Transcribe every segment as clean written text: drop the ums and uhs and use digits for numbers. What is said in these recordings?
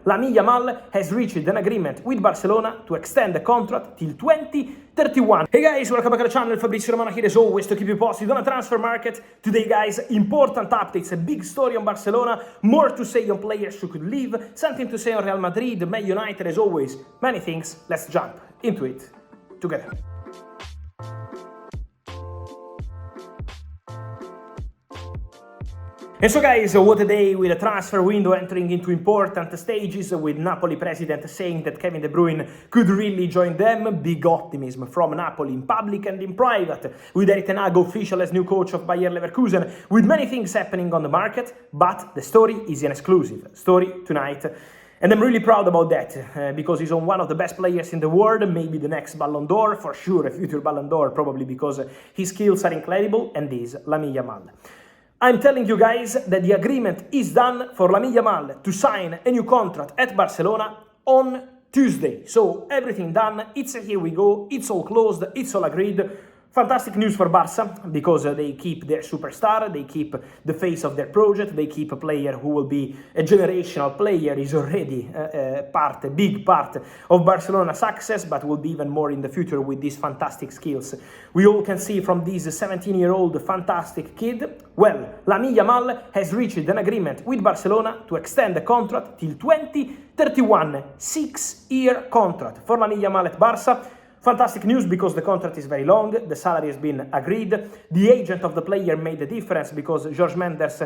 Lamine Yamal has reached an agreement with Barcelona to extend the contract till 2031. Hey guys, welcome back to the channel. Fabrizio Romano here as always to keep you posted on the transfer market. Today guys, important updates, a big story on Barcelona, more to say on players who could leave, something to say on Real Madrid, Man United as always, many things. Let's jump into it together. And so guys, what a day with the transfer window entering into important stages, with Napoli president saying that Kevin De Bruyne could really join them. Big optimism from Napoli in public and in private, with Erik ten Hag official as new coach of Bayer Leverkusen, with many things happening on the market, but the story is an exclusive story tonight. And I'm really proud about that, because he's on one of the best players in the world, maybe the next Ballon d'Or, for sure a future Ballon d'Or, probably because his skills are incredible, and this Lamine Yamal. I'm telling you guys that the agreement is done for Lamine Yamal to sign a new contract at Barcelona on Tuesday. So everything done, it's a here we go, it's all closed, it's all agreed. Fantastic news for Barca, because they keep their superstar, they keep the face of their project, they keep a player who will be a generational player, is already a big part of Barcelona's success, but will be even more in the future with these fantastic skills. We all can see from this 17-year-old fantastic kid. Well, Lamine Yamal has reached an agreement with Barcelona to extend the contract till 2031, 6-year contract for Lamine Yamal at Barca. Fantastic news because the contract is very long, the salary has been agreed, the agent of the player made the difference because Jorge Mendes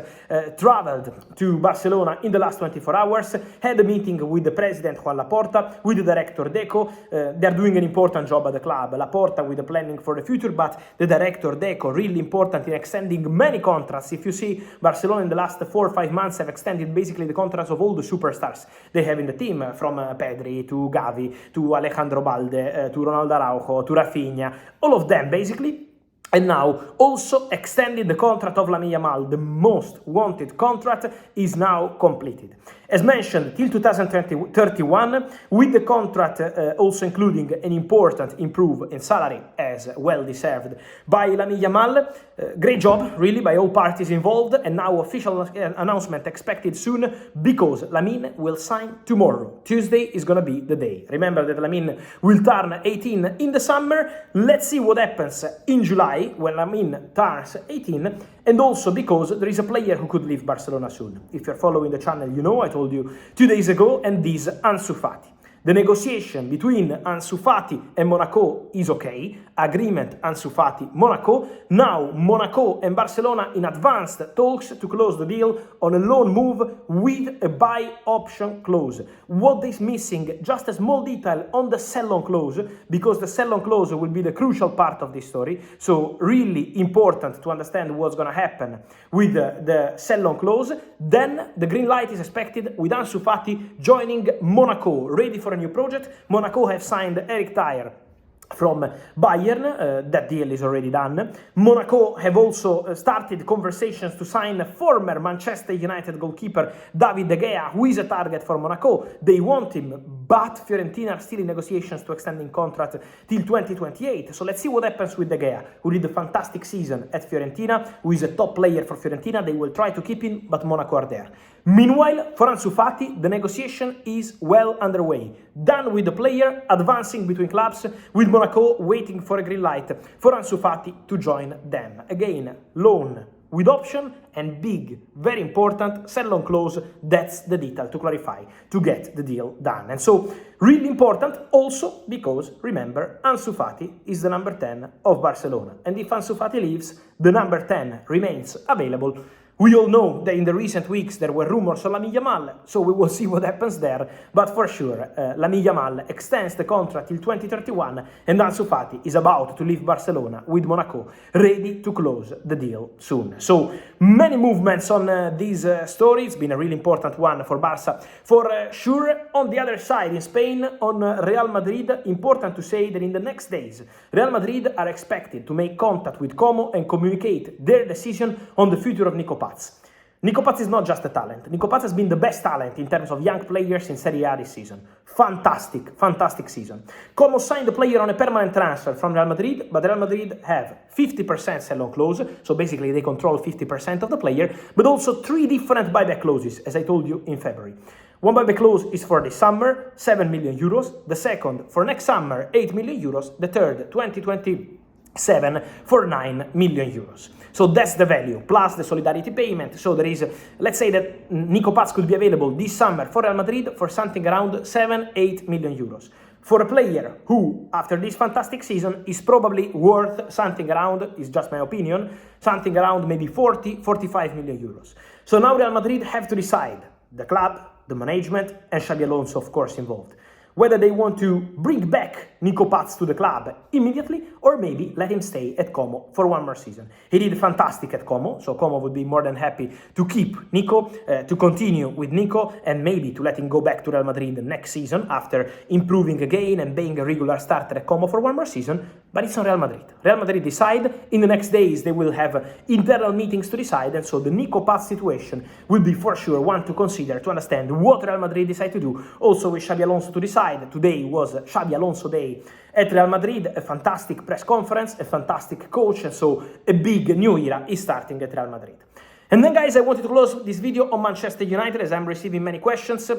traveled to Barcelona in the last 24 hours, had a meeting with the president Juan Laporta, with the director Deco. They're doing an important job at the club, Laporta with the planning for the future, but the director Deco really important in extending many contracts. If you see, Barcelona in the last 4 or 5 months have extended basically the contracts of all the superstars they have in the team, from Pedri to Gavi to Alejandro Balde to Ronaldo Araujo, to Rafinha, all of them basically. And now also extending the contract of Lamine Yamal, the most wanted contract, is now completed. As mentioned, till 2031, with the contract also including an important improvement in salary, as well deserved by Lamine Yamal. Great job, really, by all parties involved, and now official announcement expected soon, because Lamine will sign tomorrow. Tuesday is gonna be the day. Remember that Lamine will turn 18 in the summer. Let's see what happens in July when Lamine turns 18, and also because there is a player who could leave Barcelona soon. If you're following the channel, you know I told you 2 days ago, and this Ansu Fati. The negotiation between Ansu Fati and Monaco is okay. Agreement Ansu Fati, Monaco. Now Monaco and Barcelona in advanced talks to close the deal on a loan move with a buy option clause. What is missing, just a small detail on the sell-on clause, because the sell-on clause will be the crucial part of this story. So really important to understand what's going to happen with the sell-on clause. Then the green light is expected with Ansu Fati joining Monaco, ready for a new project. Monaco have signed Eric Dyer from Bayern, that deal is already done. Monaco have also started conversations to sign former Manchester United goalkeeper David De Gea, who is a target for Monaco. They want him, but Fiorentina are still in negotiations to extending contract till 2028. So let's see what happens with De Gea, who did a fantastic season at Fiorentina, who is a top player for Fiorentina. They will try to keep him, but Monaco are there. Meanwhile, for Ansu Fati, the negotiation is well underway. Done with the player, advancing between clubs, with Monaco waiting for a green light for Ansu Fati to join them. Again, loan with option and big, very important sell-on clause. That's the detail to clarify to get the deal done. And so, really important also because, remember, Ansu Fati is the number 10 of Barcelona. And if Ansu Fati leaves, the number 10 remains available. We all know that in the recent weeks there were rumors on Lamine Yamal, so we will see what happens there. But for sure, Lamine Yamal extends the contract till 2031, and Ansu Fati is about to leave Barcelona with Monaco, ready to close the deal soon. So many movements on this story. It's been a really important one for Barca, for sure. On the other side, in Spain, on Real Madrid, important to say that in the next days, Real Madrid are expected to make contact with Como and communicate their decision on the future of Nico Paz. Nico Paz is not just a talent. Nico Paz has been the best talent in terms of young players in Serie A this season. Fantastic, fantastic season. Como signed the player on a permanent transfer from Real Madrid, but Real Madrid have 50% sell-on clause, so basically they control 50% of the player, but also 3 different buyback clauses, as I told you in February. One buyback clause is for this summer, 7 million euros. The second for next summer, 8 million euros. The third, 2027, for 9 million euros. So that's the value, plus the solidarity payment. So there is, let's say that Nico Paz could be available this summer for Real Madrid for something around 7-8 million euros. For a player who, after this fantastic season, is probably worth something around, is just my opinion, something around maybe 40-45 million euros. So now Real Madrid have to decide, the club, the management, and Xabi Alonso, of course, involved, whether they want to bring back Nico Paz to the club immediately or maybe let him stay at Como for one more season. He did fantastic at Como, so Como would be more than happy to keep Nico, to continue with Nico, and maybe to let him go back to Real Madrid next season after improving again and being a regular starter at Como for one more season, but it's on Real Madrid. Real Madrid decide, in the next days they will have internal meetings to decide, and so the Nico Paz situation will be for sure one to consider to understand what Real Madrid decide to do, also with Xabi Alonso to decide. Today was Xabi Alonso Day at Real Madrid, a fantastic press conference, a fantastic coach, and so a big new era is starting at Real Madrid. And then guys, I wanted to close this video on Manchester United as I'm receiving many questions.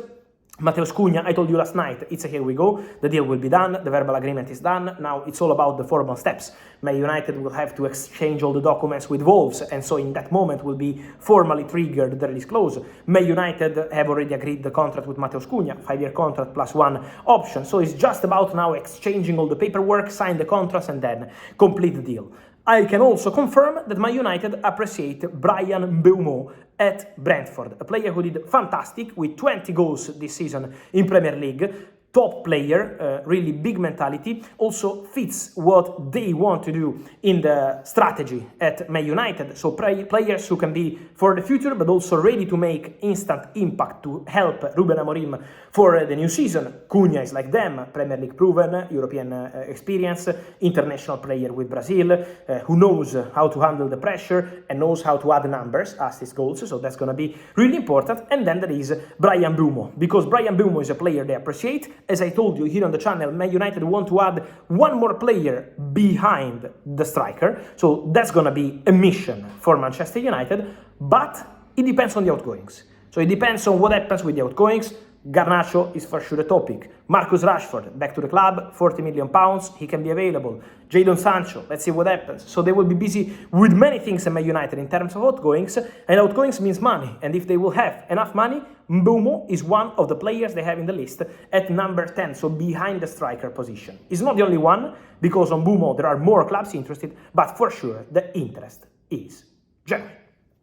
Mateus Cunha, I told you last night, it's a here we go, the deal will be done, the verbal agreement is done, now it's all about the formal steps. Man United will have to exchange all the documents with Wolves, and so in that moment will be formally triggered the release clause. Man United have already agreed the contract with Mateus Cunha, 5-year contract plus one option, so it's just about now exchanging all the paperwork, sign the contracts, and then complete the deal. I can also confirm that Man United appreciate Bryan Mbeumo at Brentford, a player who did fantastic with 20 goals this season in Premier League. Top player, really big mentality, also fits what they want to do in the strategy at Man United. So players who can be for the future, but also ready to make instant impact to help Ruben Amorim for the new season. Cunha is like them, Premier League proven, European experience, international player with Brazil, who knows how to handle the pressure and knows how to add numbers, assist goals, so that's going to be really important. And then there is Bryan Mbeumo, because Bryan Mbeumo is a player they appreciate. As I told you here on the channel, Man United want to add one more player behind the striker, so that's going to be a mission for Manchester United, but it depends on the outgoings. So it depends on what happens with the outgoings. Garnacho is for sure a topic. Marcus Rashford, back to the club, £40 million, he can be available. Jadon Sancho, let's see what happens. So they will be busy with many things at Man United in terms of outgoings, and outgoings means money, and if they will have enough money, Mbeumo is one of the players they have in the list at number 10, so behind the striker position. He's not the only one, because on Mbeumo there are more clubs interested, but for sure the interest is genuine.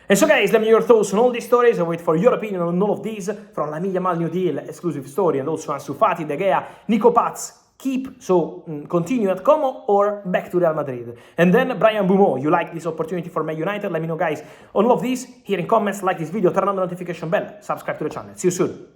And so guys, let me know your thoughts on all these stories. I wait for your opinion on all of these, from Lamine Yamal new deal, exclusive story, and also Ansu Fati, De Gea, Nico Paz, keep, so continue at Como or back to Real Madrid. And then Bryan Mbeumo, you like this opportunity for Man United? Let me know guys on all of these here in comments, like this video, turn on the notification bell, subscribe to the channel. See you soon.